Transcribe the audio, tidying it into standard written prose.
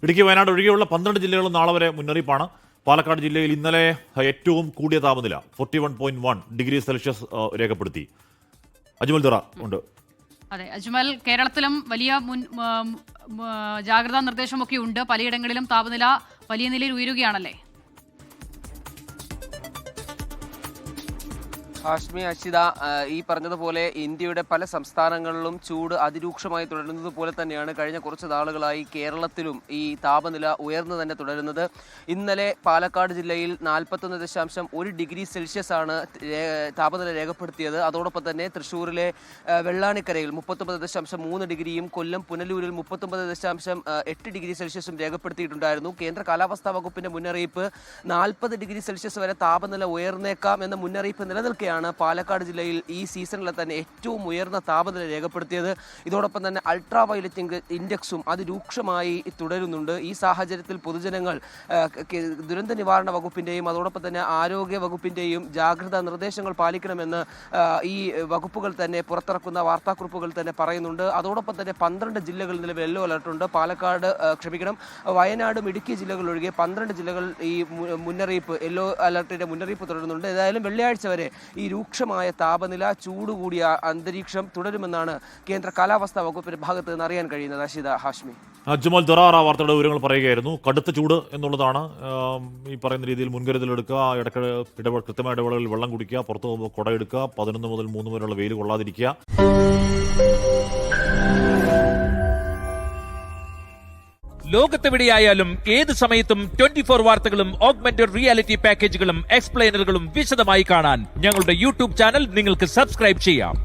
ഇടുക്കി, വയനാട് ഒഴികെയുള്ള 12 ജില്ലകളും നാളെ വരെ മുന്നറിയിപ്പാണ്. പാലക്കാട് ജില്ലയിൽ ഇന്നലെ ഏറ്റവും കൂടിയ താപനില 41.1 ഡിഗ്രി സെൽഷ്യസ് രേഖപ്പെടുത്തി. അജ്മൽ ദറ ഉണ്ട്. അതെ അജ്മൽ, കേരളത്തിലും വലിയ ജാഗ്രതാ നിർദ്ദേശമൊക്കെ ഉണ്ട്. പലയിടങ്ങളിലും താപനില വലിയ നിലയിൽ ഉയരുകയാണല്ലേ? ഹാഷ്മി, അശ്വിത, ഈ പറഞ്ഞതുപോലെ ഇന്ത്യയുടെ പല സംസ്ഥാനങ്ങളിലും ചൂട് അതിരൂക്ഷമായി തുടരുന്നത് പോലെ തന്നെയാണ് കഴിഞ്ഞ കുറച്ച് നാളുകളായി കേരളത്തിലും ഈ താപനില ഉയർന്നു തന്നെ തുടരുന്നത്. ഇന്നലെ പാലക്കാട് ജില്ലയിൽ 41.1 ഡിഗ്രി സെൽഷ്യസ് ആണ് താപനില രേഖപ്പെടുത്തിയത്. അതോടൊപ്പം തന്നെ തൃശ്ശൂരിലെ വെള്ളാണിക്കരയിൽ 39.3 ഡിഗ്രിയും കൊല്ലം പുനലൂരിൽ 39.8 ഡിഗ്രി സെൽഷ്യസും രേഖപ്പെടുത്തിയിട്ടുണ്ടായിരുന്നു. കേന്ദ്ര കാലാവസ്ഥാ വകുപ്പിന്റെ മുന്നറിയിപ്പ് 40 ഡിഗ്രി സെൽഷ്യസ് വരെ താപനില ഉയർന്നേക്കാം എന്ന മുന്നറിയിപ്പ് നിലനിൽക്കെ പാലക്കാട് ജില്ലയിൽ ഈ സീസണിലെ തന്നെ ഏറ്റവും ഉയർന്ന താപനില രേഖപ്പെടുത്തിയത്. ഇതോടൊപ്പം തന്നെ അൾട്രാ വയലറ്റ് ഇൻഡെക്സും അതിരൂക്ഷമായി തുടരുന്നുണ്ട്. ഈ സാഹചര്യത്തിൽ പൊതുജനങ്ങൾ ദുരന്ത നിവാരണ വകുപ്പിന്റെയും അതോടൊപ്പം തന്നെ ആരോഗ്യ വകുപ്പിന്റെയും ജാഗ്രതാ നിർദ്ദേശങ്ങൾ പാലിക്കണമെന്ന് ഈ വകുപ്പുകൾ തന്നെ പുറത്തിറക്കുന്ന വാർത്താക്കുറിപ്പുകൾ തന്നെ പറയുന്നുണ്ട്. അതോടൊപ്പം തന്നെ 12 ജില്ലകളിൽ നിലവിൽ യെല്ലോ അലർട്ടുണ്ട്. വയനാടും ഇടുക്കി ജില്ലകൾ ഒഴികെ 12 ജില്ലകൾ ഈ മുന്നറിയിപ്പ് യെല്ലോ അലർട്ടിന്റെ മുന്നറിയിപ്പ് തുടരുന്നുണ്ട്. ഏതായാലും വെള്ളിയാഴ്ച വരെ ഈ രൂക്ഷമായ താപനില, ചൂട് കൂടിയ അന്തരീക്ഷം തുടരുമെന്നാണ് കേന്ദ്ര കാലാവസ്ഥാ വകുപ്പിന്റെ ഭാഗത്ത് നിന്ന് അറിയാൻ കഴിയുന്നത്. അഷിത, ഹാഷ്മി. അജ്മൽ ദറാറ വാർത്തയുടെ വിവരങ്ങൾ പറയുകയായിരുന്നു. കടുത്ത ചൂട് എന്നുള്ളതാണ്. ഈ പറയുന്ന രീതിയിൽ മുൻകരുതലെടുക്കുക, കൃത്യമായ ഇടവേളകളിൽ വെള്ളം കുടിക്കുക, പുറത്തു പോകുമ്പോൾ കുട എടുക്കുക, 11 മുതൽ 3 വരെയുള്ള വെയിൽ കൊള്ളാതിരിക്കുക. ലോകത്തെവിടെയായാലും ഏത് സമയത്തും 24 വാർത്തകളും ഓഗ്മെന്റഡ് റിയാലിറ്റി പാക്കേജുകളും എക്സ്പ്ലെയിനറുകളും വിശദമായി കാണാൻ ഞങ്ങളുടെ യൂട്യൂബ് ചാനൽ നിങ്ങൾക്ക് സബ്സ്ക്രൈബ് ചെയ്യാം.